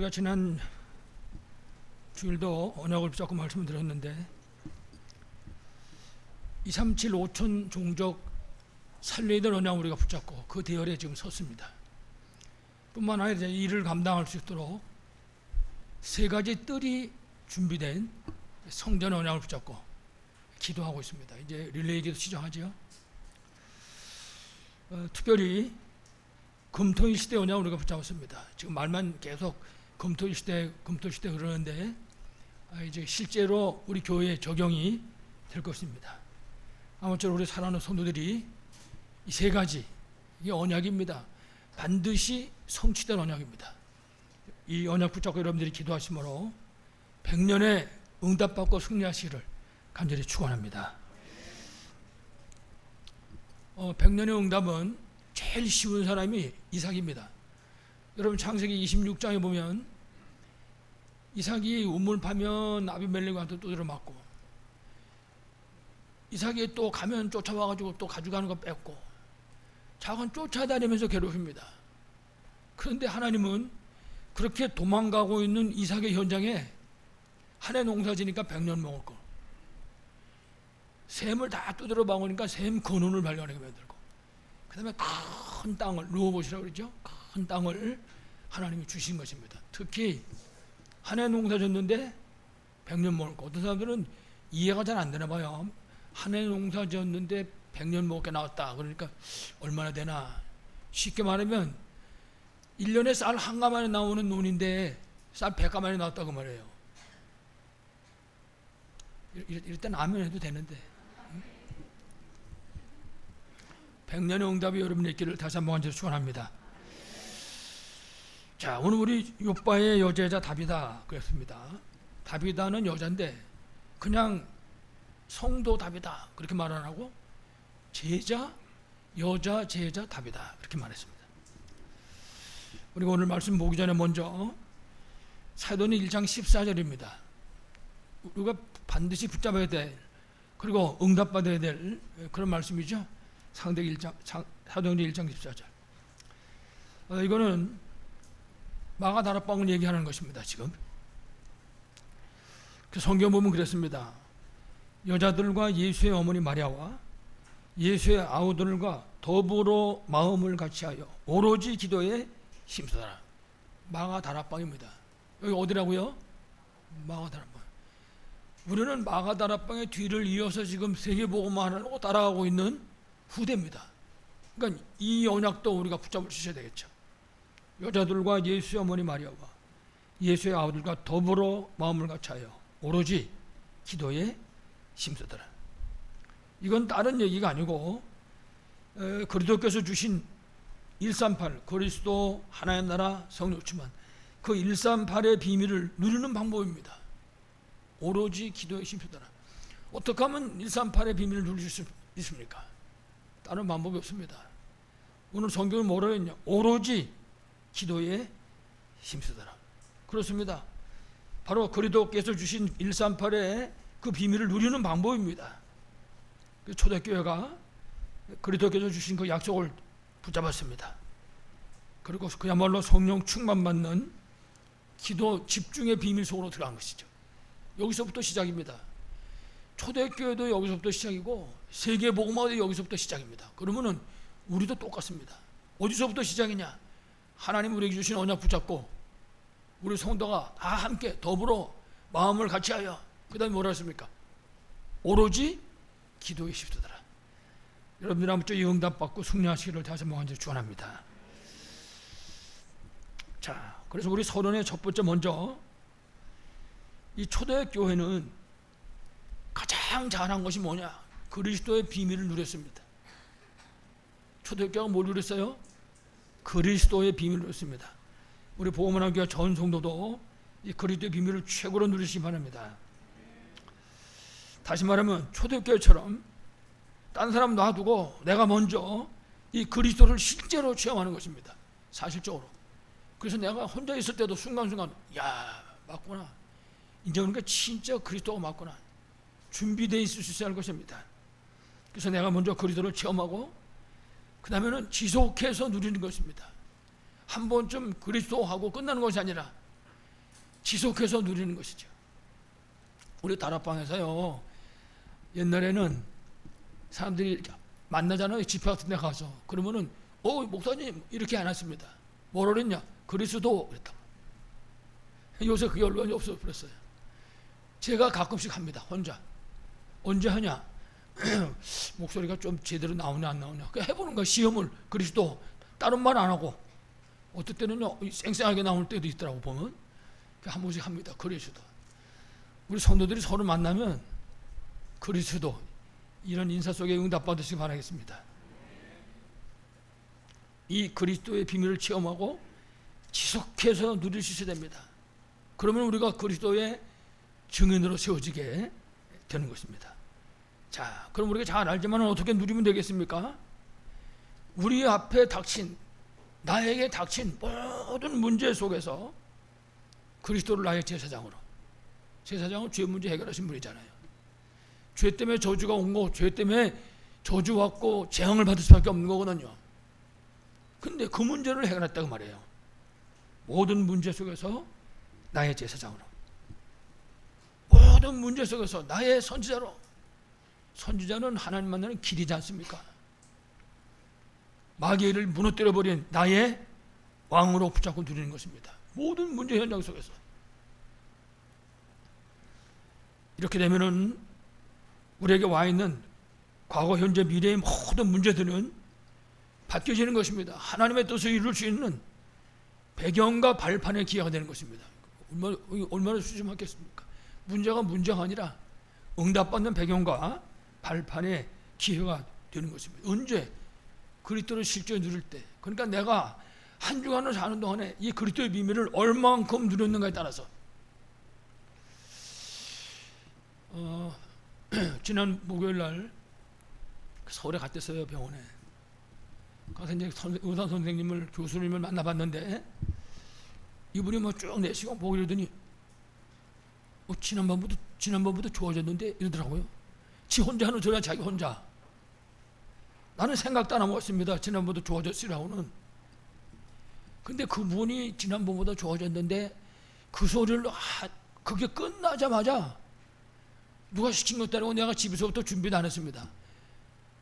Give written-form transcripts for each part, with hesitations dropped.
우리가 지난 주일도 언약을 붙잡고 말씀을 드렸는데 237 5천 종족 살려야 될 언약을 우리가 붙잡고 그 대열에 지금 섰습니다. 뿐만 아니라 이 일을 감당할 수 있도록 세 가지 뜰이 준비된 성전 언약을 붙잡고 기도하고 있습니다. 이제 릴레이 기도 시작하죠. 특별히 금토일 시대 언약을 우리가 붙잡았습니다. 지금 말만 계속 금토일 시대 그러는데 이제 실제로 우리 교회에 적용이 될 것입니다. 아무쪼록 우리 사랑하는 성도들이 이 세 가지 이게 언약입니다. 반드시 성취될 언약입니다. 이 언약 붙잡고 여러분들이 기도하심으로 100년의 응답받고 승리하시기를 간절히 축원합니다. 100년의 응답은 제일 쉬운 사람이 이삭입니다. 여러분 창세기 26장에 보면 이삭이 우물 파면 아비멜렉한테 두드려 맞고 이삭이 또 가면 쫓아와가지고 또 가져가는 거 뺏고 자기는 쫓아다니면서 괴롭힙니다. 그런데 하나님은 그렇게 도망가고 있는 이삭의 현장에 한 해 농사 지니까 100년 먹을 거 샘을 다 두드려 박으니까 샘 근원을 발견하게 만들고 그 다음에 큰 땅을 루어봇이라고 그러죠. 큰 땅을 하나님이 주신 것입니다. 특히 한 해 농사 졌는데 100년 먹을 거. 어떤 사람들은 이해가 잘 안 되나 봐요. 한 해 농사 졌는데 100년 먹을 게 나왔다. 그러니까 얼마나 되나. 쉽게 말하면 1년에 쌀 한 가마에 나오는 논인데 쌀 100가마에 나왔다고 말해요. 이럴 땐 아멘 해도 되는데 100년의 응답이 여러분의 있기를 다시 한번 간절히 축원합니다. 자, 오늘 우리 욥바의 여제자 다비다 그랬습니다. 다비다는 여자인데 그냥 성도 다비다 그렇게 말 안 하고 제자, 여자, 제자 다비다 그렇게 말했습니다. 우리가 오늘 말씀 보기 전에 먼저 사도행전 1장 14절입니다. 우리가 반드시 붙잡아야 될 그리고 응답받아야 될 그런 말씀이죠. 사도행전 1장 14절. 이거는 마가다락방을 얘기하는 것입니다. 지금 성경 보면 그랬습니다. 여자들과 예수의 어머니 마리아와 예수의 아우들과 더불어 마음을 같이하여 오로지 기도에 힘쓰더라. 마가다락방입니다. 여기 어디라고요? 마가다락방. 우리는 마가다락방의 뒤를 이어서 지금 세계복음만 하려고 따라가고 있는 후대입니다. 그러니까 이 언약도 우리가 붙잡을 수 있어야 되겠죠. 여자들과 예수의 어머니 마리아와 예수의 아우들과 더불어 마음을 같이하여 오로지 기도에 힘쓰더라. 이건 다른 얘기가 아니고 그리스도께서 주신 138 그리스도 하나의 나라 성육지만 그 138의 비밀을 누리는 방법입니다. 오로지 기도에 힘쓰더라. 어떻게 하면 138의 비밀을 누릴 수 있습니까? 다른 방법이 없습니다. 오늘 성경은 뭐라고 했냐? 오로지 기도에 힘쓰더라. 그렇습니다. 바로 그리스도께서 주신 138의 그 비밀을 누리는 방법입니다. 초대교회가 그리스도께서 주신 그 약속을 붙잡았습니다. 그리고 그야말로 성령 충만받는 기도 집중의 비밀 속으로 들어간 것이죠. 여기서부터 시작입니다. 초대교회도 여기서부터 시작이고 세계복음화도 여기서부터 시작입니다. 그러면은 우리도 똑같습니다. 어디서부터 시작이냐? 하나님 우리에게 주신 언약 붙잡고 우리 성도가 다 함께 더불어 마음을 같이하여 그 다음에 뭐라 했습니까? 오로지 기도에 힘쓰더라. 여러분들 아무쪼록 이 응답받고 승리하시기를 다시 한번 간절히 축원합니다. 자, 그래서 우리 서론의 첫 번째 먼저 이 초대교회는 가장 잘한 것이 뭐냐? 그리스도의 비밀을 누렸습니다. 초대교회가 뭘 누렸어요? 그리스도의 비밀을 누렸습니다. 우리 복음문화교회 전 성도도 이 그리스도의 비밀을 최고로 누리시기 바랍니다. 다시 말하면 초대교회처럼 딴 사람 놔두고 내가 먼저 이 그리스도를 실제로 체험하는 것입니다. 사실적으로. 그래서 내가 혼자 있을 때도 순간순간 야 맞구나. 이제 그러니까 진짜 그리스도가 맞구나. 준비되어 있을 수 있어야 할 것입니다. 그래서 내가 먼저 그리스도를 체험하고 그 다음에는 지속해서 누리는 것입니다. 한 번쯤 그리스도하고 끝나는 것이 아니라 지속해서 누리는 것이죠. 우리 다락방에서요, 옛날에는 사람들이 이렇게 만나잖아요. 집회 같은 데 가서. 그러면은 목사님 이렇게 안 했습니다. 뭐라 그랬냐? 그리스도 그랬다고. 요새 그게 언론이 없어버렸어요. 제가 가끔씩 합니다. 혼자. 언제 하냐? 목소리가 좀 제대로 나오냐 안 나오냐. 그냥 해보는 거야. 시험을. 그리스도. 다른 말 안 하고. 어떨 때는요, 쌩쌩하게 나올 때도 있더라고 보면. 한 번씩 합니다. 그리스도. 우리 성도들이 서로 만나면 그리스도 이런 인사 속에 응답받으시기 바라겠습니다. 이 그리스도의 비밀을 체험하고 지속해서 누릴 수 있어야 됩니다. 그러면 우리가 그리스도의 증인으로 세워지게 되는 것입니다. 자, 그럼 우리가 잘 알지만 어떻게 누리면 되겠습니까? 우리 앞에 닥친, 나에게 닥친 모든 문제 속에서 그리스도를 나의 제사장으로, 제사장은 죄 문제 해결하신 분이잖아요. 죄 때문에 저주가 온 거, 죄 때문에 저주 왔고 재앙을 받을 수밖에 없는 거거든요. 근데 그 문제를 해결했다고 말해요. 모든 문제 속에서 나의 제사장으로, 모든 문제 속에서 나의 선지자로. 선지자는 하나님 만나는 길이지 않습니까? 마귀를 무너뜨려버린 나의 왕으로 붙잡고 누리는 것입니다. 모든 문제 현장 속에서. 이렇게 되면은 우리에게 와 있는 과거, 현재, 미래의 모든 문제들은 바뀌어지는 것입니다. 하나님의 뜻을 이룰 수 있는 배경과 발판의 기회가 되는 것입니다. 얼마나 수줍었겠습니까? 문제가 문제가 아니라 응답받는 배경과 발판의 기회가 되는 것입니다. 언제? 그리스도를 실제로 누릴 때. 그러니까 내가 한 주간을 사는 동안에 이 그리스도의 비밀을 얼만큼 누렸는가에 따라서. 지난 목요일 날 서울에 갔댔어요. 병원에 가서 이제 의사 선생님을, 교수님을 만나봤는데 이분이 뭐 쭉 4시간 보고 이러더니 지난번보다 좋아졌는데 이러더라고요. 지 혼자 하는 소리야. 자기 혼자. 나는 생각도 안 하고 왔습니다. 지난번보다 좋아졌으라고는. 근데 그분이 지난번보다 좋아졌는데 그 소리를 그게 끝나자마자 누가 시킨 것 따르고 내가 집에서부터 준비도 안 했습니다.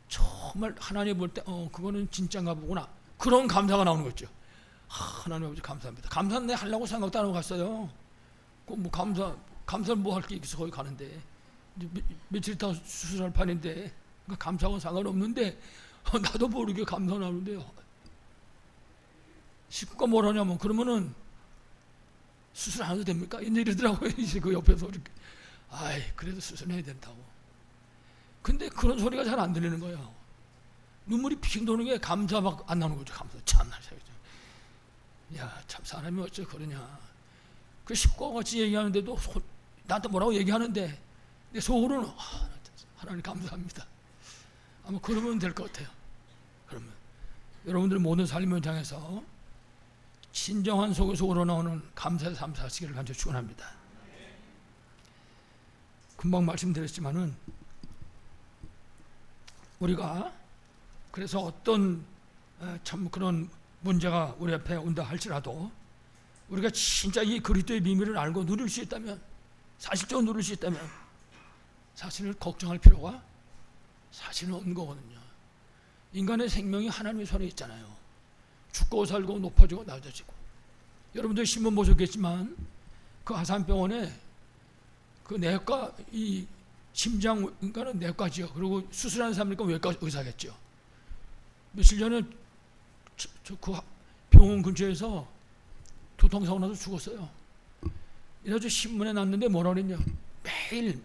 정말 하나님 볼 때 그거는 진짜인가 보구나. 그런 감사가 나오는 거죠. 하나님 아버지 감사합니다. 감사는 내 하려고 생각도 안 하고 갔어요. 뭐 감사를 뭐 할 게 있어서 거기 가는데 며칠 있다 수술할 판인데 감사하고는 상관없는데 나도 모르게 감사를 하는데요. 식구가 뭘 하냐면 그러면은 수술 안 해도 됩니까? 이러더라고요. 이제 그 옆에서 이렇게. 그래도 수술해야 된다고. 근데 그런 소리가 잘 안 들리는 거예요. 눈물이 핑 도는 게 감사밖에 안 나오는 거죠. 감사. 참나. 야, 참 사람이 어째 그러냐. 그 식구와 같이 얘기하는데도 나한테 뭐라고 얘기하는데 내 속으로는 하나님 감사합니다. 아마 그러면 될 것 같아요. 그러면 여러분들 모든 삶 현장에서 진정한 속에서 우러나오는 감사의 삶 사시기를 간절히 축원합니다. 금방 말씀드렸지만은 우리가 그래서 어떤 참 그런 문제가 우리 앞에 온다 할지라도 우리가 진짜 이 그리스도의 비밀을 알고 누릴 수 있다면, 사실적으로 누릴 수 있다면 사실을 걱정할 필요가 사실은 없는 거거든요. 인간의 생명이 하나님의 손에 있잖아요. 죽고 살고 높아지고 낮아지고. 여러분들 신문 보셨겠지만 그 아산병원에 그 내과, 이 심장 인간은 내과지요. 그리고 수술하는 사람이니까 외과 의사겠죠. 며칠 전에 그 병원 근처에서 교통사고 나서 죽었어요. 이래가지고 신문에 났는데 뭐라 그랬냐. 매일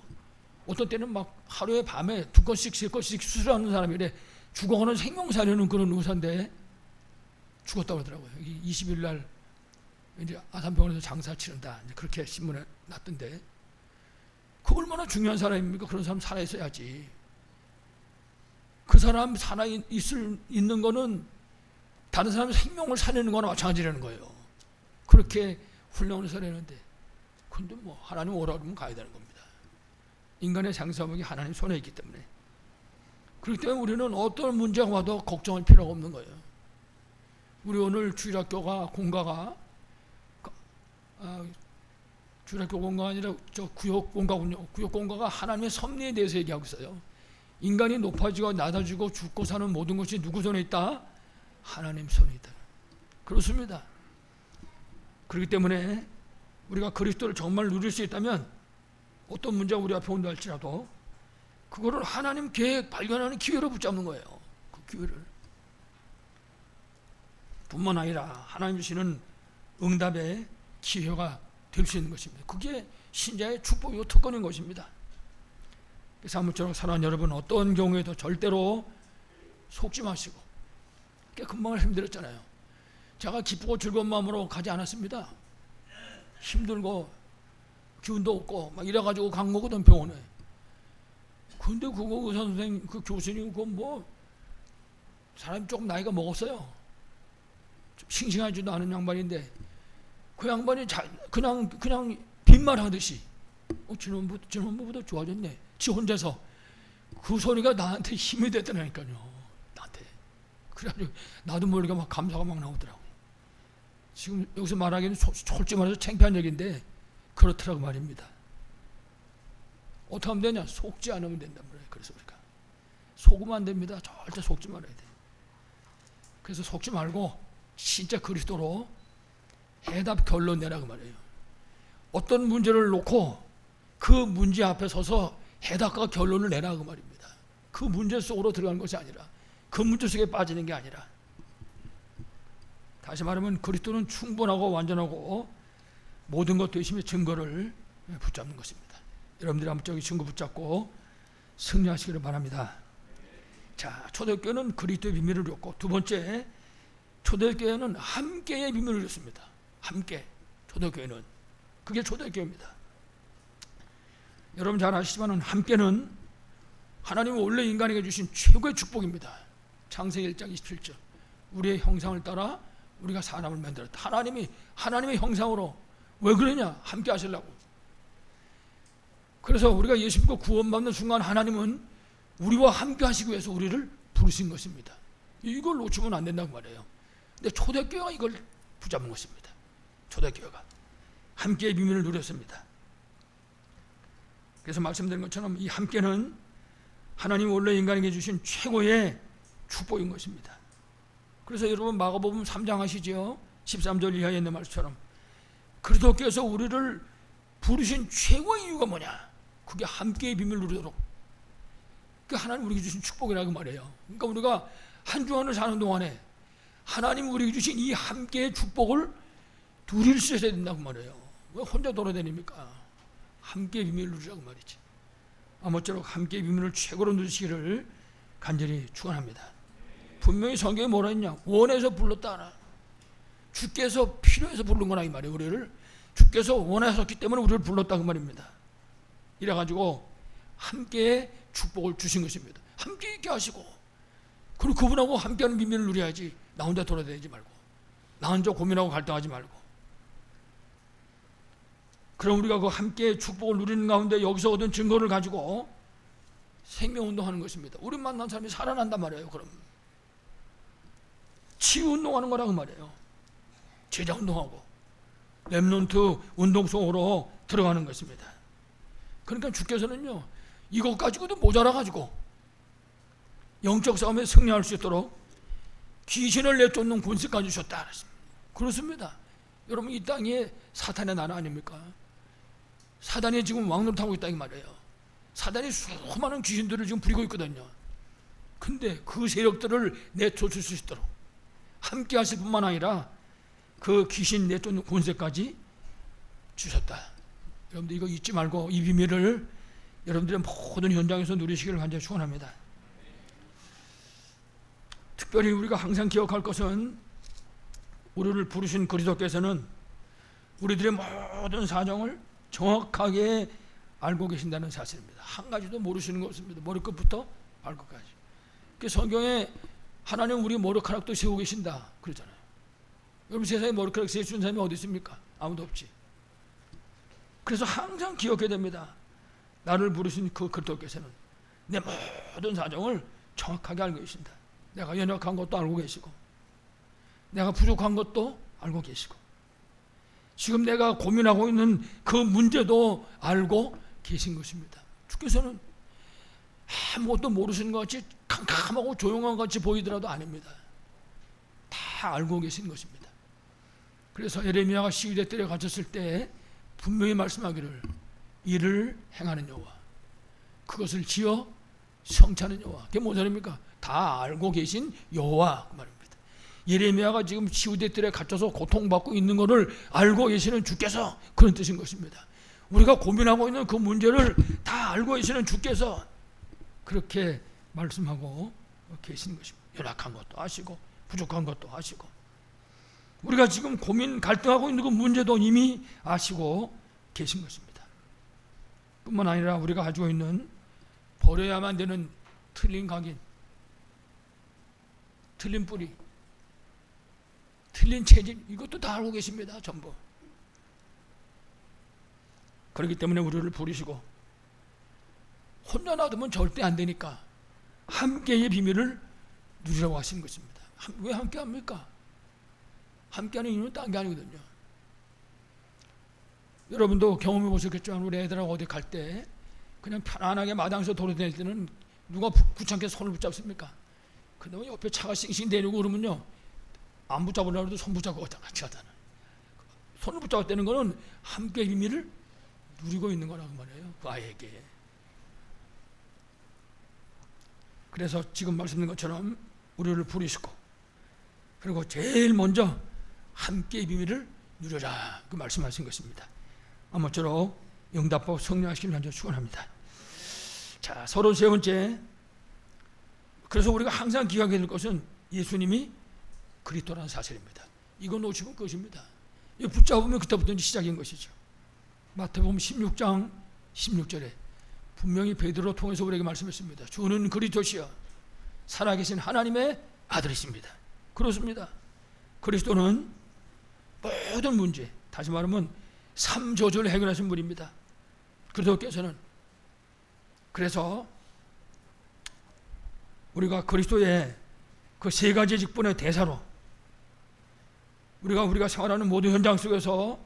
어떤 때는 막 하루에 밤에 2건씩 3건씩 수술하는 사람이래. 죽어가는 생명 살리는 그런 의사인데 죽었다고 하더라고요. 20일 날 이제 아산병원에서 장사 치른다. 그렇게 신문에 났던데 그 얼마나 중요한 사람입니까? 그런 사람 살아 있어야지. 그 사람 살아 있는 거는 다른 사람의 생명을 살리는 거나 마찬가지라는 거예요. 그렇게 훌륭한 사람인데, 근데 뭐 하나님 오라 그러면 가야 되는 겁니다. 인간의 장사목이 하나님 손에 있기 때문에. 그렇기 때문에 우리는 어떤 문제가 와도 걱정할 필요가 없는 거예요. 우리 오늘 주일학교가 공가가 주력교공가가 아니라 저 구역공가군요. 구역공가가 하나님의 섭리에 대해서 얘기하고 있어요. 인간이 높아지고 낮아지고 죽고 사는 모든 것이 누구 손에 있다? 하나님 손에 있다. 그렇습니다. 그렇기 때문에 우리가 그리스도를 정말 누릴 수 있다면 어떤 문제가 우리 앞에 온다 할지라도 그거를 하나님 계획 발견하는 기회로 붙잡는 거예요. 그 기회를. 뿐만 아니라 하나님 주시는 응답의 기회가 될 수 있는 것입니다. 그게 신자의 축복이고 특권인 것입니다. 그래서 아무쪼록 사랑하는 여러분, 어떤 경우에도 절대로 속지 마시고, 금방 말씀드렸잖아요. 제가 기쁘고 즐거운 마음으로 가지 않았습니다. 힘들고 기운도 없고 막 이래가지고 간 거거든, 병원에. 근데 그거 의사 선생님, 그 교수님, 그거 뭐 사람이 조금 나이가 먹었어요. 좀 싱싱하지도 않은 양반인데 그 양반이 그냥 빈말하듯이 지난번보다 좋아졌네. 지 혼자서 그 소리가 나한테 힘이 되더라니까요. 나한테. 그래가지고 나도 모르게 막 감사가 막 나오더라고. 지금 여기서 말하기는 솔직히 말해서 창피한 얘기인데 그렇더라고 말입니다. 어떻게 하면 되냐? 속지 않으면 된단 말이에요. 그래서 우리가 속으면 안 됩니다. 절대 속지 말아야 돼. 그래서 속지 말고 진짜 그리스도로 해답 결론 내라 그 말이에요. 어떤 문제를 놓고 그 문제 앞에 서서 해답과 결론을 내라 그 말입니다. 그 문제 속으로 들어가는 것이 아니라, 그 문제 속에 빠지는 게 아니라, 다시 말하면 그리스도는 충분하고 완전하고 모든 것 되심의 증거를 붙잡는 것입니다. 여러분들이 한번 저기 증거 붙잡고 승리하시기를 바랍니다. 자, 초대교회는 그리스도의 비밀을 누렸고, 두 번째, 초대교회는 함께의 비밀을 누렸습니다. 함께. 초대교회는 그게 초대교회입니다. 여러분 잘 아시지만 함께는 하나님은 원래 인간에게 주신 최고의 축복입니다. 창세기 1장 27절, 우리의 형상을 따라 우리가 사람을 만들었다. 하나님의 형상으로. 왜 그러냐? 함께 하시려고. 그래서 우리가 예수 믿고 구원받는 순간 하나님은 우리와 함께 하시기 위해서 우리를 부르신 것입니다. 이걸 놓치면 안 된다고 말해요. 근데 초대교회가 이걸 붙잡은 것입니다. 초대교회가 함께의 비밀을 누렸습니다. 그래서 말씀드린 것처럼 이 함께는 하나님 원래 인간에게 주신 최고의 축복인 것입니다. 그래서 여러분 마가복음 3장 아시죠? 13절 이하에 있는 말씀처럼 그리스도께서 우리를 부르신 최고의 이유가 뭐냐? 그게 함께의 비밀을 누리도록. 그게 하나님 우리에게 주신 축복이라고 말해요. 그러니까 우리가 한 주간을 사는 동안에 하나님 우리에게 주신 이 함께의 축복을 누릴 수 있어야 된다고 말해요. 왜 혼자 돌아다닙니까? 함께의 비밀을 누리라고 말이지. 아무쪼록 함께의 비밀을 최고로 누리시기를 간절히 축원합니다. 분명히 성경에 뭐라 했냐? 원해서 불렀다. 주께서 필요해서 부른 거나 이 말이에요. 우리를 주께서 원하셨기 때문에 우리를 불렀다 그 말입니다. 이래가지고 함께의 축복을 주신 것입니다. 함께 있게 하시고, 그리고 그분하고 함께하는 비밀을 누려야지. 나 혼자 돌아다니지 말고, 나 혼자 고민하고 갈등하지 말고. 그럼 우리가 그 함께 축복을 누리는 가운데 여기서 얻은 증거를 가지고 생명운동하는 것입니다. 우리 만난 사람이 살아난단 말이에요. 그럼 치유운동하는 거라고 말이에요. 제자운동하고 렘넌트 운동 속으로 들어가는 것입니다. 그러니까 주께서는요, 이것 가지고도 모자라가지고 영적 싸움에 승리할 수 있도록 귀신을 내쫓는 권세까지 주셨다. 그렇습니다. 여러분, 이 땅에 사탄의 나라 아닙니까? 사단이 지금 왕노릇하고 있다 이 말이에요. 사단이 수많은 귀신들을 지금 부리고 있거든요. 근데 그 세력들을 내쫓을 수 있도록 함께 하실 뿐만 아니라 그 귀신 내쫓는 권세까지 주셨다. 여러분들 이거 잊지 말고 이 비밀을 여러분들의 모든 현장에서 누리시기를 간절히 축원합니다. 특별히 우리가 항상 기억할 것은 우리를 부르신 그리스도께서는 우리들의 모든 사정을 정확하게 알고 계신다는 사실입니다. 한 가지도 모르시는 것 없습니다. 머리끝부터 발끝까지. 그 성경에 하나님 우리 머리카락도 세우고 계신다 그러잖아요. 여러분 세상에 머리카락 세우는 사람이 어디 있습니까? 아무도 없지. 그래서 항상 기억해야 됩니다. 나를 부르신 그 그리스도께서는 내 모든 사정을 정확하게 알고 계신다. 내가 연약한 것도 알고 계시고, 내가 부족한 것도 알고 계시고, 지금 내가 고민하고 있는 그 문제도 알고 계신 것입니다. 주께서는 아무것도 모르시는 것 같이 캄캄하고 조용한 것 같이 보이더라도 아닙니다. 다 알고 계신 것입니다. 그래서 예레미야가 시위대 뜰에 갇혔을 때 분명히 말씀하기를 이를 행하는 여호와, 그것을 지어 성취하는 여호와. 그게 뭔 소리입니까? 다 알고 계신 여호와 그 말입니다. 예레미야가 지금 시위대 뜰에 갇혀서 고통받고 있는 것을 알고 계시는 주께서, 그런 뜻인 것입니다. 우리가 고민하고 있는 그 문제를 다 알고 계시는 주께서 그렇게 말씀하고 계시는 것입니다. 연약한 것도 아시고 부족한 것도 아시고, 우리가 지금 고민 갈등하고 있는 그 문제도 이미 아시고 계신 것입니다. 뿐만 아니라 우리가 가지고 있는 버려야만 되는 틀린 각인, 틀린 뿌리, 틀린 체질, 이것도 다 알고 계십니다. 전부. 그렇기 때문에 우리를 부르시고 혼자 놔두면 절대 안 되니까 함께의 비밀을 누리라고 하신 것입니다. 왜 함께 합니까? 함께하는 이유는 딴 게 아니거든요. 여러분도 경험해 보셨겠지만 우리 애들하고 어디 갈 때 그냥 편안하게 마당에서 돌아다닐 때는 누가 귀찮게 손을 붙잡습니까? 근데 옆에 차가 싱싱 대려고 그러면요, 안 붙잡으려고 해도 손 붙잡고 같이 하잖아요. 손을 붙잡았다는 거는 함께 비밀을 누리고 있는 거라고 말해요, 그 아이에게. 그래서 지금 말씀드린 것처럼 우리를 부르시고, 그리고 제일 먼저 함께 비밀을 누려라, 그 말씀하신 것입니다. 아무쪼록 응답하고 성령하시기를 간절히 축원합니다. 자, 33번째, 그래서 우리가 항상 기억해야 될 것은 예수님이 그리스도라는 사실입니다. 이거 놓치면 것입니다. 이거 붙잡으면 그때부터 시작인 것이죠. 마태복음 16장 16절에 분명히 베드로 통해서 우리에게 말씀했습니다. 주는 그리스도시여 살아계신 하나님의 아들이십니다. 그렇습니다. 그리스도는 모든 문제, 다시 말하면 삼저주를 해결하신 분입니다. 그리스도께서는. 그래서 우리가 그리스도의 그 세 가지 직분의 대사로 우리가 생활하는 모든 현장 속에서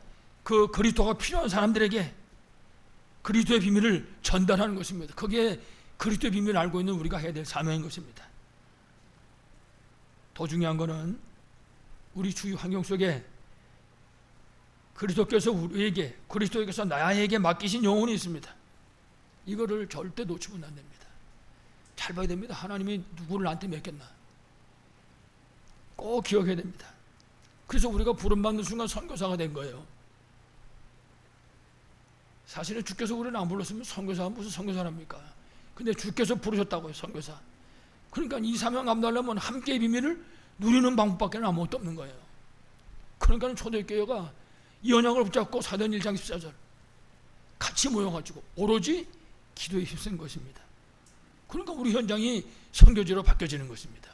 그 그리스도가 필요한 사람들에게 그리스도의 비밀을 전달하는 것입니다. 그게 그리스도의 비밀을 알고 있는 우리가 해야 될 사명인 것입니다. 더 중요한 것은 우리 주위 환경 속에 그리스도께서 우리에게, 그리스도께서 나에게 맡기신 영혼이 있습니다. 이거를 절대 놓치면 안 됩니다. 잘 봐야 됩니다. 하나님이 누구를 나한테 맡겼나 꼭 기억해야 됩니다. 그래서 우리가 부름받는 순간 선교사가 된 거예요. 사실은 주께서 우리를 안 불렀으면 선교사가 무슨 선교사랍니까? 근데 주께서 부르셨다고요, 선교사. 그러니까 이 사명 감당하려면 함께의 비밀을 누리는 방법밖에 아무것도 없는 거예요. 그러니까 초대교회가 이 언약을 붙잡고 사도행 1장 14절 같이 모여가지고 오로지 기도에 힘쓴 것입니다. 그러니까 우리 현장이 선교지로 바뀌어지는 것입니다.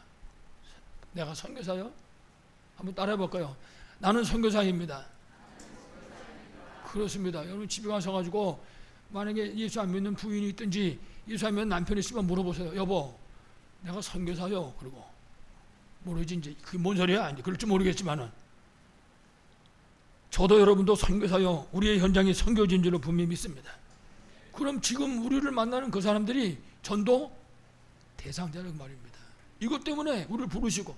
내가 선교사요? 한번 따라해볼까요? 나는 선교사입니다. 그렇습니다. 여러분 집에 가셔가지고 만약에 예수 안 믿는 부인이 있든지 예수 안 믿는 남편이 있으면 물어보세요. 여보, 내가 선교사요. 그리고 모르지 이제 그게 뭔 소리야? 이제 그럴지 모르겠지만은 저도 여러분도 선교사요. 우리의 현장이 선교지인 줄로 분명히 믿습니다. 그럼 지금 우리를 만나는 그 사람들이 전도 대상자라는 말입니다. 이것 때문에 우리를 부르시고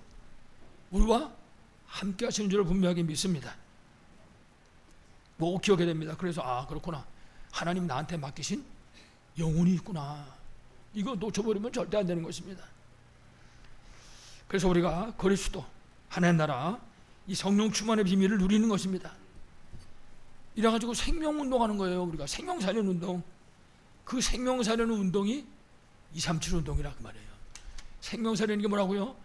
우리와 함께 하시는 줄을 분명하게 믿습니다. 뭐 기억해야 됩니다. 그래서 그렇구나. 하나님 나한테 맡기신 영혼이 있구나. 이거 놓쳐버리면 절대 안 되는 것입니다. 그래서 우리가 그리스도 하나님 나라 이 성령 충만의 비밀을 누리는 것입니다. 이래가지고 생명운동하는 거예요. 우리가 생명살리는 운동. 그 생명살리는 운동이 237 운동이라 그 말이에요. 생명살리는 게 뭐라고요?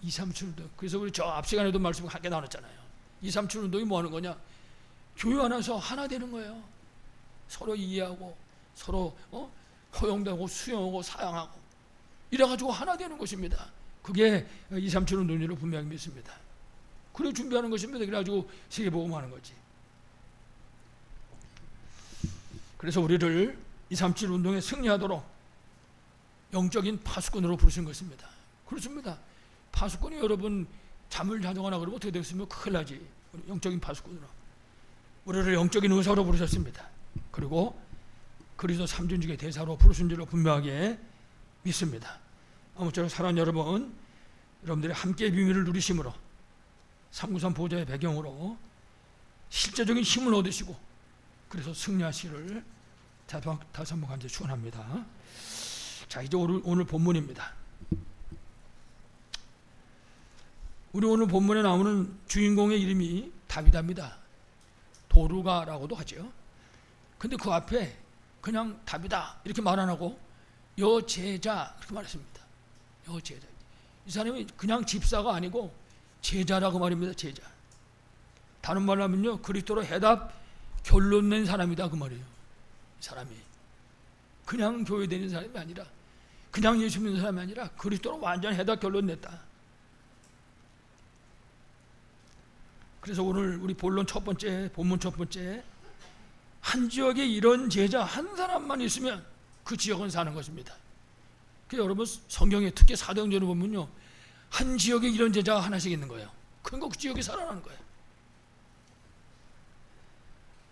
237 운동. 그래서 우리 저 앞 시간에도 말씀 함께 나눴잖아요. 237 운동이 뭐 하는 거냐? 교회 안에서 하나 되는 거예요. 서로 이해하고 서로 허용되고 수용하고 사양하고 이래가지고 하나 되는 것입니다. 그게 237 운동으로 분명히 믿습니다. 그래 준비하는 것입니다. 그래가지고 세계복음하는 거지. 그래서 우리를 237 운동에 승리하도록 영적인 파수꾼으로 부르신 것입니다. 그렇습니다. 파수꾼이 여러분 잠을 자정하나 그러면 어떻게 되겠으면 큰일 나지. 영적인 파수꾼으로. 우리를 영적인 의사로 부르셨습니다. 그리고 그리스도 삼존직의 대사로 부르신 줄로 분명하게 믿습니다. 아무쪼록 사랑하는 여러분, 여러분들이 함께 비밀을 누리심으로 393 보좌의 배경으로 실제적인 힘을 얻으시고 그래서 승리하시기를 다시 한번 간절히 축원합니다. 자, 이제 오늘 본문입니다. 우리 오늘 본문에 나오는 주인공의 이름이 다비다입니다. 도루가라고도 하죠. 근데 그 앞에 그냥 다비다 이렇게 말 안 하고 여제자 이렇게 말했습니다. 여제자. 이 사람이 그냥 집사가 아니고 제자라고 말입니다. 제자. 다른 말로 하면요, 그리스도로 해답 결론 낸 사람이다 그 말이에요. 이 사람이 그냥 교회 다니는 사람이 아니라, 그냥 예수 믿는 사람이 아니라 그리스도로 완전 해답 결론 냈다. 그래서 오늘 우리 본문 첫 번째, 한 지역에 이런 제자 한 사람만 있으면 그 지역은 사는 것입니다. 그래서 여러분 성경에 특히 사도행전을 보면요, 한 지역에 이런 제자가 하나씩 있는 거예요. 그러니까 그 지역이 살아나는 거예요.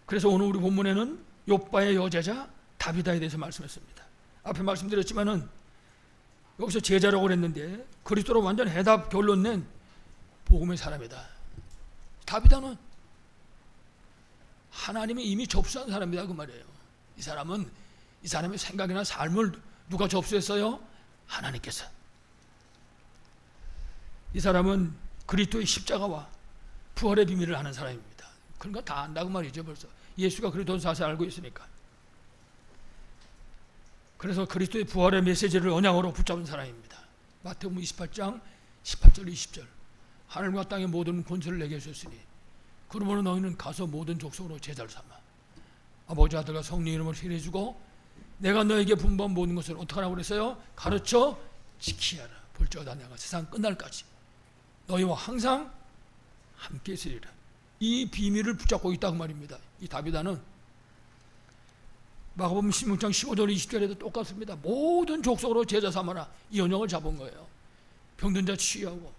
그래서 오늘 우리 본문에는 욥바의 여제자 다비다에 대해서 말씀했습니다. 앞에 말씀드렸지만은 여기서 제자라고 그랬는데 그리스도로 완전 해답 결론 낸 복음의 사람이다. 다비다는 하나님이 이미 접수한 사람이다 그 말이에요. 이 사람의 생각이나 삶을 누가 접수했어요? 하나님께서. 이 사람은 그리스도의 십자가와 부활의 비밀을 아는 사람입니다. 그러니까 다 안다고 말이죠. 벌써 예수가 그리스도를 사실 알고 있으니까. 그래서 그리스도의 부활의 메시지를 언약으로 붙잡은 사람입니다. 마태복음 28장 18절 20절. 하늘과 땅의 모든 권세를 내게 주셨으니 그러므로 너희는 가서 모든 족속으로 제자를 삼아 아버지 아들과 성령 이름으로 세례주고 내가 너에게 분부한 모든 것을 어떻게 하라고 그랬어요? 가르쳐 지키라. 볼지어다 내가 세상 끝날까지 너희와 항상 함께 있으리라. 이 비밀을 붙잡고 있다고 말입니다. 이 다비다는 마가복음 16장 15절 20절에도 똑같습니다. 모든 족속으로 제자 삼아라. 이 언약을 잡은 거예요. 병든 자 치유하고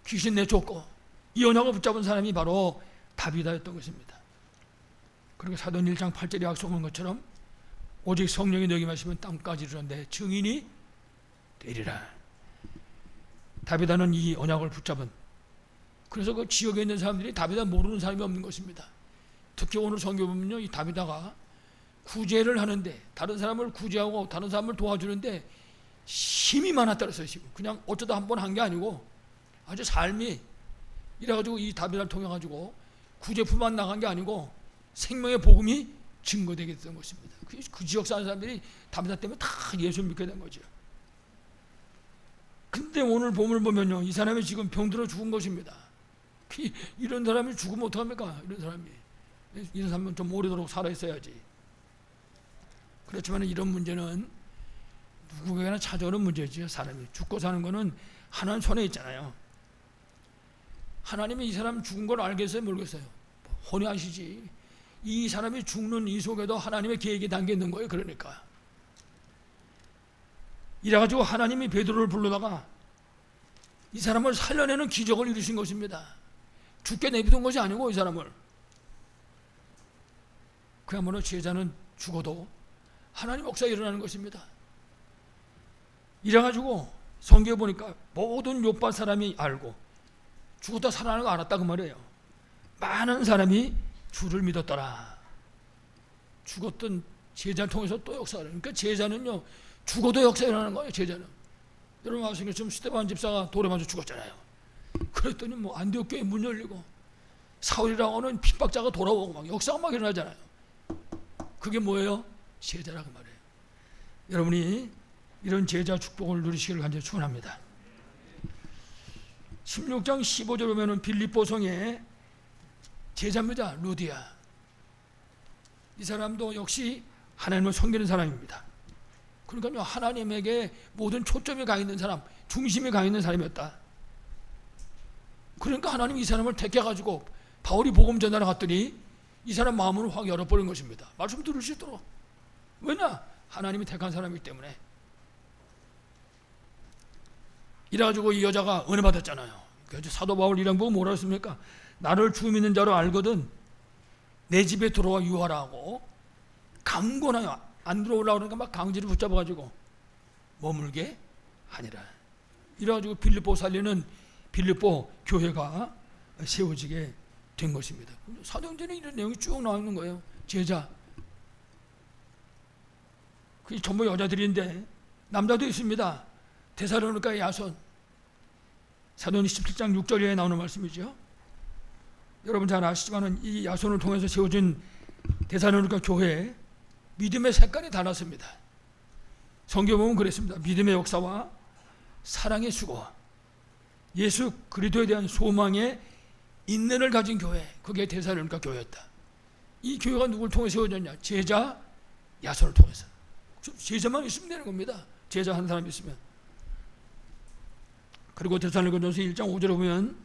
귀신 내쫓고 이 언약을 붙잡은 사람이 바로 다비다였던 것입니다. 그리고 사도행 1장 8절에 약속한 것처럼 오직 성령이 너에게 마시면 땅까지 이르러 내 증인이 되리라. 다비다는 이 언약을 붙잡은, 그래서 그 지역에 있는 사람들이 다비다 모르는 사람이 없는 것입니다. 특히 오늘 성경 보면요, 이 다비다가 구제를 하는데, 다른 사람을 구제하고 다른 사람을 도와주는데 힘이 많았다 그랬어요. 그냥 어쩌다 한 번 한 게 아니고 아주 삶이, 이래가지고 이 다비다를 통해 가지고 구제품만 나간 게 아니고 생명의 복음이 증거되게 됐던 것입니다. 그 지역 사는 사람들이 다비다 때문에 다 예수를 믿게 된 거죠. 근데 오늘 본문을 보면요, 이 사람이 지금 병들어 죽은 것입니다. 이런 사람이 죽으면 어떡합니까? 이런 사람은 좀 오래도록 살아있어야지. 그렇지만 이런 문제는 누구에게나 찾아오는 문제죠. 사람이 죽고 사는 거는 하나님 손에 있잖아요. 하나님이 이 사람 죽은 걸 알겠어요? 모르겠어요? 훤히 아시지. 이 사람이 죽는 이 속에도 하나님의 계획이 담겨 있는 거예요. 그러니까 이래가지고 하나님이 베드로를 불러다가 이 사람을 살려내는 기적을 이루신 것입니다. 죽게 내비둔 것이 아니고 이 사람을. 그야말로 제자는 죽어도 하나님 역사가 일어나는 것입니다. 이래가지고 성경에 보니까 모든 욥바 사람이 알고 죽었다 살아나는 거 알았다 그 말이에요. 많은 사람이 주를 믿었더라. 죽었던 제자를 통해서 또 역사를. 그러니까 제자는요, 죽어도 역사가 일어나는 거예요. 제자는. 여러분 아시겠지만 지금 스데반 집사가 돌에 맞아 죽었잖아요. 그랬더니 뭐 안디옥 교회 문 열리고 사울이라고 하는 핍박자가 돌아오고 막 역사가 막 일어나잖아요. 그게 뭐예요? 제자라고 말해요. 여러분이 이런 제자 축복을 누리시기를 간절히 축원합니다. 16장 15절 보면은 빌립보 성의 제자입니다. 루디아. 이 사람도 역시 하나님을 섬기는 사람입니다. 그러니까 하나님에게 모든 초점이 가 있는 사람, 중심이 가 있는 사람이었다. 그러니까 하나님이 이 사람을 택해가지고 바울이 복음 전하러 갔더니 이 사람 마음을 확 열어버린 것입니다. 말씀 들을 수 있도록. 왜냐? 하나님이 택한 사람이기 때문에. 이래가지고 이 여자가 은혜 받았잖아요. 그래서 사도 바울 이랑 보고 뭐라 했습니까? 나를 주 믿는 자로 알거든 내 집에 들어와 유하라고 강권하여 안 들어오려고 그러니까 막 강제로 붙잡아가지고 머물게 하니라. 이래가지고 빌립보 살리는 빌립보 교회가 세워지게 된 것입니다. 사도행전에 이런 내용이 쭉 나와 있는 거예요. 제자, 그 전부 여자들인데 남자도 있습니다. 데살로니가 야손, 사도행전 17장 6절에 나오는 말씀이죠. 여러분 잘 아시지만 이 야손을 통해서 세워진 데살로니가 교회 믿음의 색깔이 달랐습니다. 성경 보면 그랬습니다. 믿음의 역사와 사랑의 수고와 예수 그리스도에 대한 소망의 인내를 가진 교회, 그게 데살로니가 교회였다. 이 교회가 누굴 통해 세워졌냐? 제자 야손을 통해서. 제자만 있으면 되는 겁니다. 제자 한 사람 있으면. 그리고 데살로니가전서 1장 5절에 보면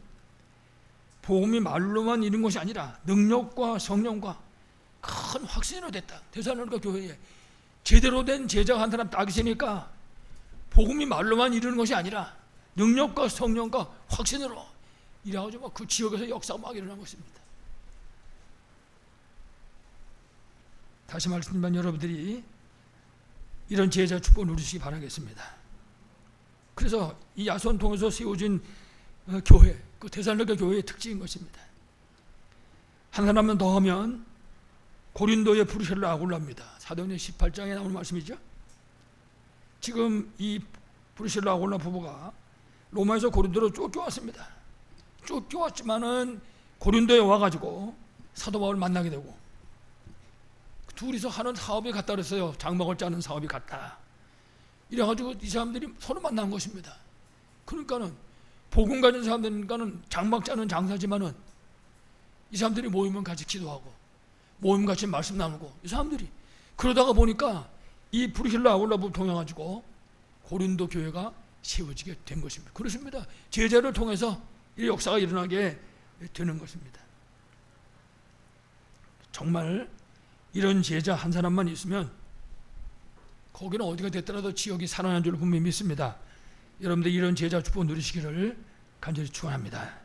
복음이 말로만 이룬 것이 아니라 능력과 성령과 큰 확신으로 됐다. 데살로니가 교회에 제대로 된 제자가 한 사람 딱 있으니까 복음이 말로만 이루는 것이 아니라 능력과 성령과 확신으로 이래가지고 그 지역에서 역사가 막 일어난 것입니다. 다시 말씀드리면 여러분들이 이런 제자 축복을 누리시기 바라겠습니다. 그래서 이 야손 통해서 세워진 교회, 그 데살로니가 교회의 특징인 것입니다. 한 사람만 더 하면 고린도의 브루셀라 아굴라입니다. 사도행전 18장에 나오는 말씀이죠. 지금 이 브루셀라 아굴라 부부가 로마에서 고린도로 쫓겨왔습니다. 쫓겨왔지만은 고린도에 와가지고 사도 바울을 만나게 되고 둘이서 하는 사업이 같다 그랬어요. 장막을 짜는 사업이 같다. 이래가지고 이 사람들이 서로 만난 것입니다. 그러니까는 복음 가진 사람들과는 장막 짜는 장사지만은 이 사람들이 모이면 같이 기도하고 모임 같이 말씀 나누고 이 사람들이 그러다가 보니까 이 브루셀라 아굴라부 통해가지고 고린도 교회가 세워지게 된 것입니다. 그렇습니다. 제자를 통해서 이 역사가 일어나게 되는 것입니다. 정말 이런 제자 한 사람만 있으면 거기는 어디가 됐더라도 지역이 살아난 줄 분명히 믿습니다. 여러분들 이런 제자 축복 누리시기를 간절히 축원합니다.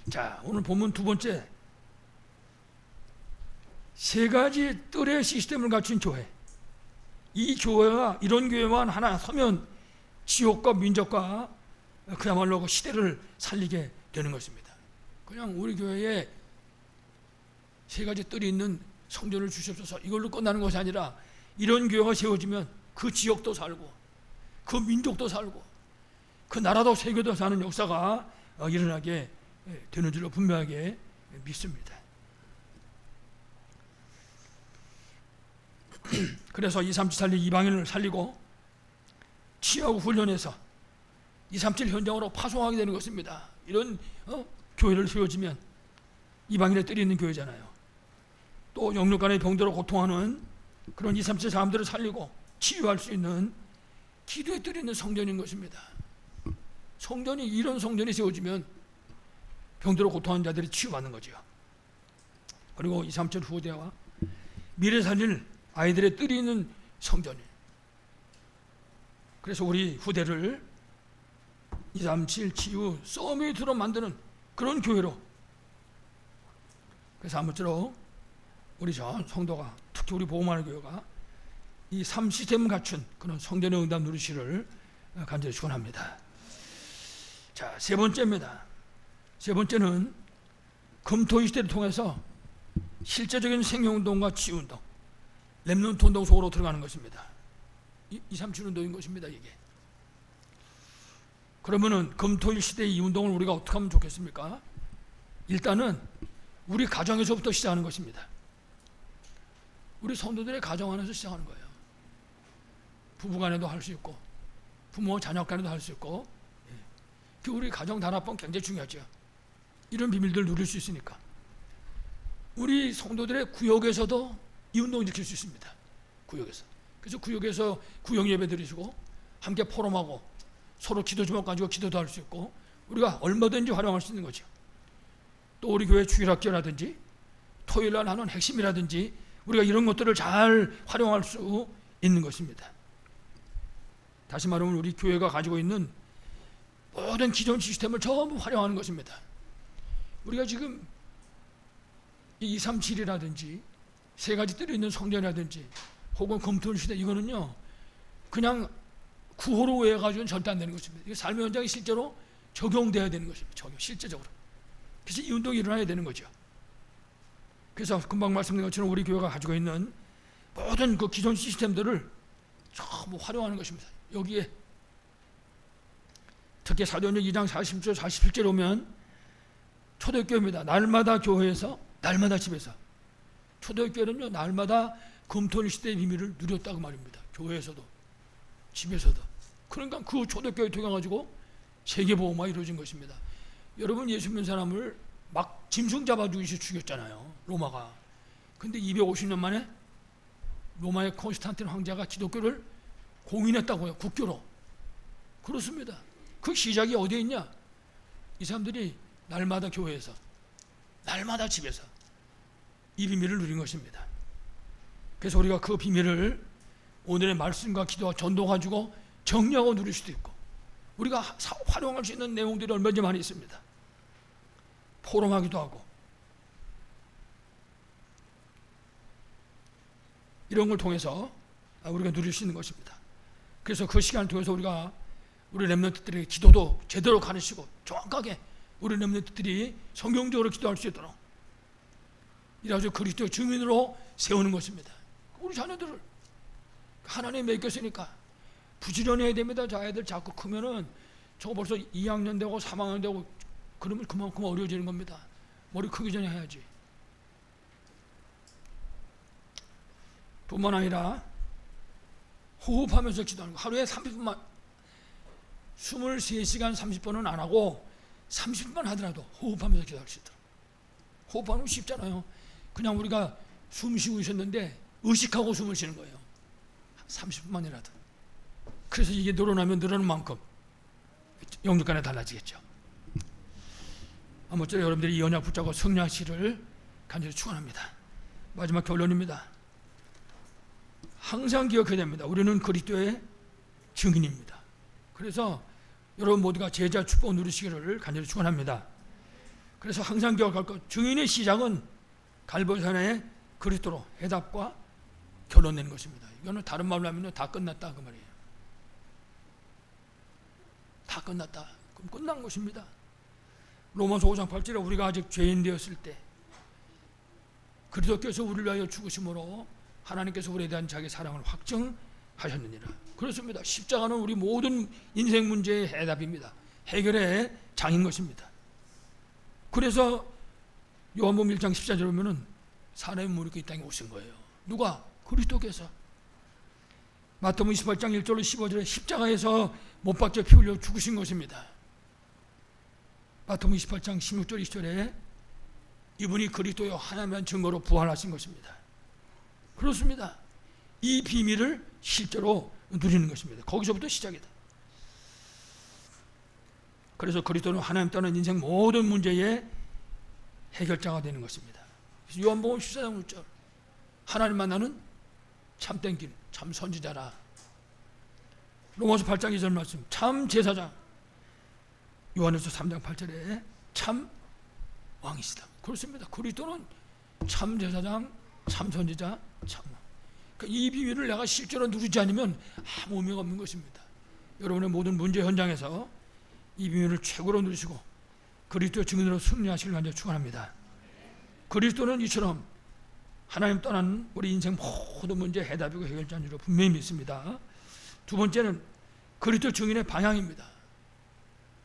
자, 오늘 본문 두 번째, 세 가지 뜰의 시스템을 갖춘 교회. 이 교회가 이런 교회만 하나 서면 지역과 민족과 그야말로 그 시대를 살리게 되는 것입니다. 그냥 우리 교회에 세 가지 뜰이 있는 성전을 주시옵소서 이걸로 끝나는 것이 아니라 이런 교회가 세워지면 그 지역도 살고 그 민족도 살고 그 나라도 세계도 사는 역사가 일어나게 되는 줄로 분명하게 믿습니다. 그래서 237 살리 이방인을 살리고 치유하고 훈련해서 237 현장으로 파송하게 되는 것입니다. 이런 교회를 세워지면 이방인의 뜰이 있는 교회잖아요. 또 영육간의 병들어 고통하는 그런 237 사람들을 살리고 치유할 수 있는 기도의 뜰이 있는 성전인 것입니다. 성전이 이런 성전이 세워지면 병들어 고통하는 자들이 치유받는 거죠. 그리고 237 후대와 미래 살릴 아이들의 뜰이 있는 성전이에요. 그래서 우리 후대를 237 치유 서밋으로 만드는 그런 교회로, 그래서 아무쪼록 우리 전 성도가 특히 우리 보험하는 교회가 이 3시스템을 갖춘 그런 성전의 응답 누리시를 간절히 축원합니다. 자, 세 번째입니다. 세 번째는 금토이 시대를 통해서 실제적인 생명운동과 치유운동, 렘넌트 운동 속으로 들어가는 것입니다. 237 운동인 것입니다. 이게. 그러면은 금토일 시대의 이 운동을 우리가 어떻게 하면 좋겠습니까? 일단은 우리 가정에서부터 시작하는 것입니다. 우리 성도들의 가정 안에서 시작하는 거예요. 부부간에도 할 수 있고 부모 자녀 간에도 할 수 있고, 그 우리 가정 단합은 굉장히 중요하죠. 이런 비밀들을 누릴 수 있으니까 우리 성도들의 구역에서도 이 운동을 일으킬 수 있습니다. 구역에서. 그래서 구역에서 구역 예배 드리시고 함께 포럼하고 서로 기도 제목 가지고 기도도 할 수 있고 우리가 얼마든지 활용할 수 있는 거죠. 또 우리 교회 주일학교라든지 토요일 날 하는 핵심이라든지 우리가 이런 것들을 잘 활용할 수 있는 것입니다. 다시 말하면 우리 교회가 가지고 있는 모든 기존 시스템을 전부 활용하는 것입니다. 우리가 지금 237이라든지 세 가지 뜰이 있는 성전이라든지 혹은 검토 시대, 이거는요 그냥 구호로 외워가지고는 절대 안 되는 것입니다. 이게 삶의 현장에 실제로 적용돼야 되는 것입니다. 실제적으로. 그래서 이 운동이 일어나야 되는 거죠. 그래서 금방 말씀드린 것처럼 우리 교회가 가지고 있는 모든 그 기존 시스템들을 전부 활용하는 것입니다. 여기에 특히 사도행전 2장 40절 47절에 오면 초대교회입니다. 날마다 교회에서, 날마다 집에서. 초대교회는요 날마다 금토일 시대의 비밀을 누렸다고 말입니다. 교회에서도 집에서도. 그러니까 그 초대교회 통해가지고 세계보호가 이루어진 것입니다. 여러분, 예수 믿는 사람을 막 짐승 잡아 죽였잖아요, 로마가. 근데 250년 만에 로마의 콘스탄틴 황제가 기독교를 공인했다고요, 국교로. 그렇습니다. 그 시작이 어디에 있냐? 이 사람들이 날마다 교회에서, 날마다 집에서 이 비밀을 누린 것입니다. 그래서 우리가 그 비밀을 오늘의 말씀과 기도와 전도 가지고 정리하고 누릴 수도 있고, 우리가 활용할 수 있는 내용들이 얼마나 많이 있습니다. 포럼하기도 하고 이런 걸 통해서 우리가 누릴 수 있는 것입니다. 그래서 그 시간을 통해서 우리가 우리 렘넌트들에게 기도도 제대로 가르치고 정확하게 우리 렘넌트들이 성경적으로 기도할 수 있도록 이래가지고 그리스도의 증인으로 세우는 것입니다. 우리 자녀들을 하나님이 맡겼으니까 부지런히 해야 됩니다. 저 아이들 자꾸 크면은 저거 벌써 2학년 되고 3학년 되고 그러면 그만큼 어려워지는 겁니다. 머리 크기 전에 해야지. 뿐만 아니라 호흡하면서 기도하는 거. 하루에 30분만, 23시간 30분은 안 하고 30분만 하더라도 호흡하면서 기도할 수 있도록. 호흡하는 거 쉽잖아요. 그냥 우리가 숨 쉬고 있었는데 의식하고 숨을 쉬는 거예요. 30분만이라도. 그래서 이게 늘어나면 늘어나는 만큼 영육간에 달라지겠죠. 아무쪼록 여러분들이 이 언약 붙잡고 승리하시기를 간절히 축원합니다. 마지막 결론입니다. 항상 기억해야 됩니다. 우리는 그리스도의 증인입니다. 그래서 여러분 모두가 제자 축복 누리시기를 간절히 축원합니다. 그래서 항상 기억할 것, 증인의 시작은 갈보산의 그리스도로 해답과 결론 내는 것입니다. 이거는 다른 말로 하면 다 끝났다 그 말이에요. 다 끝났다. 그럼 끝난 것입니다. 로마서 5장 8절에 우리가 아직 죄인 되었을 때 그리스도께서 우리를 위하여 죽으심으로 하나님께서 우리에 대한 자기 사랑을 확증하셨느니라. 그렇습니다. 십자가는 우리 모든 인생 문제의 해답입니다. 해결의 장인 것입니다. 그래서 요한복음 1장 14절에 보면은 사람의 무리가 이 땅에 오신 거예요. 누가? 그리스도께서. 마태복음 28장 1절로 15절에 십자가에서 못 박혀 피 흘려 죽으신 것입니다. 마태복음 28장 16절 20절에 이분이 그리스도요 하나님의 증거로 부활하신 것입니다. 그렇습니다. 이 비밀을 실제로 누리는 것입니다. 거기서부터 시작이다. 그래서 그리스도는 하나님 떠난 인생 모든 문제의 해결자가 되는 것입니다. 그래서 요한복음 14장 6절 하나님 만나는 참된 길, 참 선지자라. 로마서 8장 2절 말씀 참 제사장. 요한일서 3장 8절에 참 왕이시다. 그렇습니다. 그리스도는 참 제사장, 참 선지자, 참 왕. 그러니까 이 비밀을 내가 실제로 누리지 않으면 아무 의미가 없는 것입니다. 여러분의 모든 문제 현장에서 이 비밀을 최고로 누리시고 그리스도의 증인으로 승리하시길 간절히 축원합니다. 그리스도는 이처럼 하나님 떠난 우리 인생 모든 문제 해답이고 해결자인 줄로 분명히 믿습니다. 두 번째는 그리스도 증인의 방향입니다.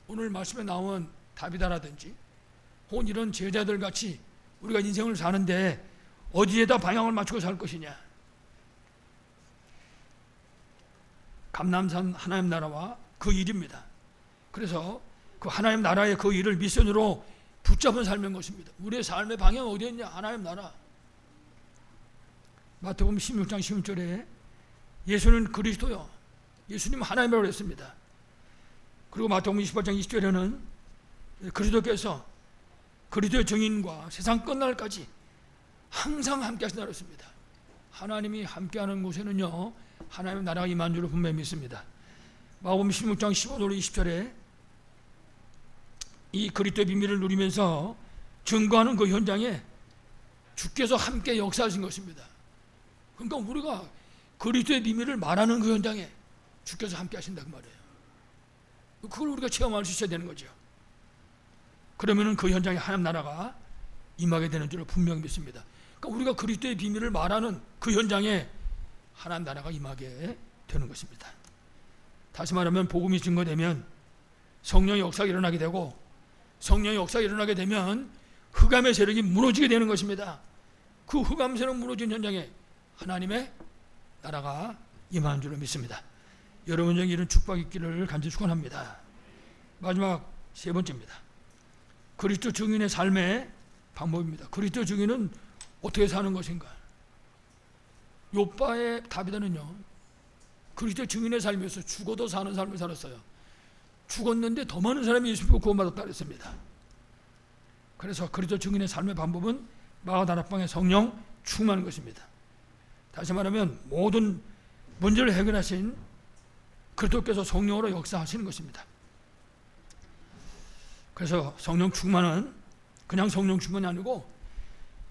오늘 말씀에 나온 다비다라든지 혹은 이런 제자들 같이 우리가 인생을 사는데 어디에다 방향을 맞추고 살 것이냐. 감람산 하나님 나라와 그 일입니다. 그래서 그 하나님 나라의 그 일을 미션으로 붙잡은 삶인 것입니다. 우리의 삶의 방향은 어디에 있냐? 하나님 나라. 마태복음 16장 16절에 예수는 그리스도요. 예수님 하나님이라고 했습니다. 그리고 마태복음 28장 20절에는 그리스도께서 그리스도의 증인과 세상 끝날까지 항상 함께 하신다고 했습니다. 하나님이 함께하는 곳에는요 하나님의 나라가 임한 줄로 분명히 믿습니다. 마태복음 16장 15절 20절에 이 그리스도의 비밀을 누리면서 증거하는 그 현장에 주께서 함께 역사하신 것입니다. 그러니까 우리가 그리스도의 비밀을 말하는 그 현장에 주께서 함께 하신다 그 말이에요. 그걸 우리가 체험할 수 있어야 되는 거죠. 그러면은 그 현장에 하나님 나라가 임하게 되는 줄을 분명히 믿습니다. 그러니까 우리가 그리스도의 비밀을 말하는 그 현장에 하나님 나라가 임하게 되는 것입니다. 다시 말하면 복음이 증거되면 성령의 역사가 일어나게 되고, 성령의 역사가 일어나게 되면 흑암의 세력이 무너지게 되는 것입니다. 그 흑암 세력 무너진 현장에 하나님의 나라가 임하는 줄을 믿습니다. 여러분에게 이런 축복이 있기를 간절히 축원합니다. 마지막 세 번째입니다. 그리스도 증인의 삶의 방법입니다. 그리스도 증인은 어떻게 사는 것인가? 욥바의 다비드는요, 그리스도 증인의 삶에서 죽어도 사는 삶을 살았어요. 죽었는데 더 많은 사람이 예수 믿고 구원받았다 그랬습니다. 그래서 그리스도 증인의 삶의 방법은 마가다락방에 성령 충만한 것입니다. 다시 말하면 모든 문제를 해결하신 그리스도께서 성령으로 역사하시는 것입니다. 그래서 성령 충만은 그냥 성령 충만이 아니고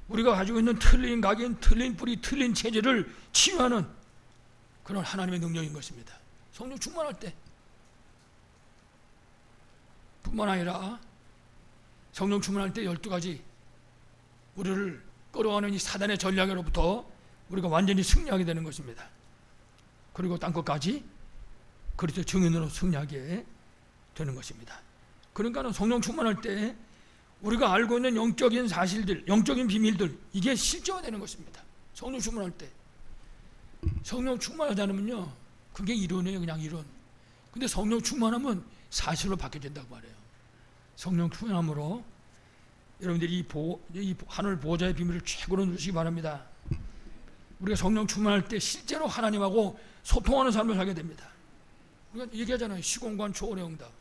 우리가 가지고 있는 틀린 각인, 틀린 뿌리, 틀린 체질을 치유하는 그런 하나님의 능력인 것입니다. 성령 충만할 때 뿐만 아니라 성령 충만할 때 12가지 우리를 끌어가는 이 사단의 전략으로부터 우리가 완전히 승리하게 되는 것입니다. 그리고 땅끝까지 그리스도 증인으로 승리하게 되는 것입니다. 그러니까 성령 충만할 때 우리가 알고 있는 영적인 사실들, 영적인 비밀들, 이게 실제화되는 것입니다. 성령 충만할 때. 성령 충만하지 않으면요, 그게 이론이에요. 그냥 이론. 근데 성령 충만하면 사실로 바뀌어진다고 말해요. 성령 충만함으로 여러분들이 이 하늘 보호자의 비밀을 최고로 누리시기 바랍니다. 우리가 성령 충만할 때 실제로 하나님하고 소통하는 삶을 살게 됩니다. 우리가 얘기하잖아요. 시공간 초월의 응답.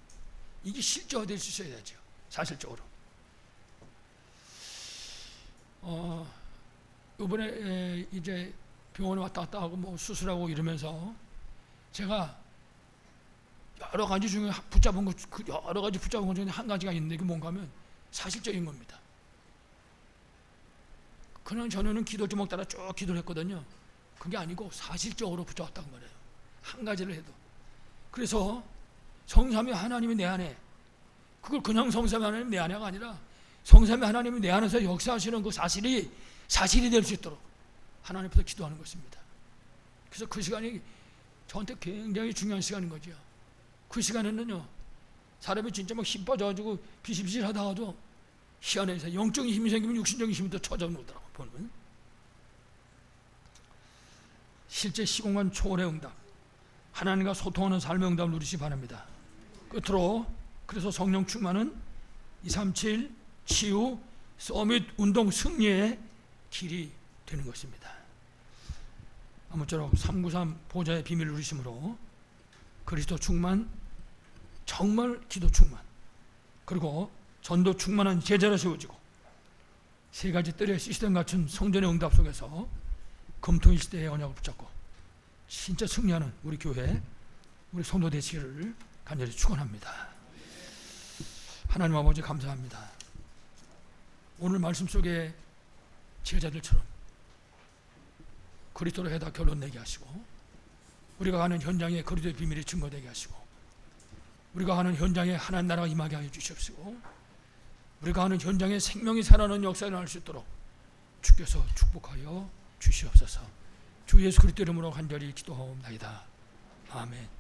이게 실제화될 수 있어야 되죠. 사실적으로. 이번에 이제 병원에 왔다 갔다 하고 뭐 수술하고 이러면서 제가 여러 가지 중에 붙잡은 것, 여러 가지 붙잡은 것 중에 한 가지가 있는데, 그 뭔가 하면 사실적인 겁니다. 그냥 전에는 기도 제목 따라 쭉 기도를 했거든요. 그게 아니고 사실적으로 붙잡았다고 말해요. 한 가지를 해도. 그래서 성삼위 하나님이 내 안에, 그걸 그냥 성삼위 하나님 내 안에가 아니라 성삼위 하나님이 내 안에서 역사하시는 그 사실이 될 수 있도록 하나님 앞에서 기도하는 것입니다. 그래서 그 시간이 저한테 굉장히 중요한 시간인 거죠. 그 시간에는요, 사람이 진짜 막 힘 빠져가지고 비실비실하다가도 희한해서 영적인 힘이 생기면 육신적인 힘이 더 쳐져오더라고요. 보면 실제 시공간 초월의 응답, 하나님과 소통하는 삶의 응답을 누리시기 바랍니다. 끝으로 그래서 성령 충만은 237 치유 서밋 운동 승리의 길이 되는 것입니다. 아무쪼록 393 보좌의 비밀을 누리심으로 그리스도 충만, 정말 기도 충만, 그리고 전도 충만한 제자로 세워지고 세 가지 뜰의 시스템 갖춘 성전의 응답 속에서 금토일 시대의 언약을 붙잡고 진짜 승리하는 우리 교회, 우리 성도 되시기를 간절히 축원합니다. 하나님 아버지 감사합니다. 오늘 말씀 속에 제자들처럼 그리스도로 해다 결론 내게 하시고, 우리가 가는 현장에 그리스도의 비밀이 증거되게 하시고, 우리가 가는 현장에 하나님 나라가 임하게 하여 주시옵시고, 우리가 가는 현장에 생명이 살아나는 역사를 할 수 있도록 주께서 축복하여 주시옵소서. 주 예수 그리스도 이름으로 간절히 기도하옵나이다. 아멘.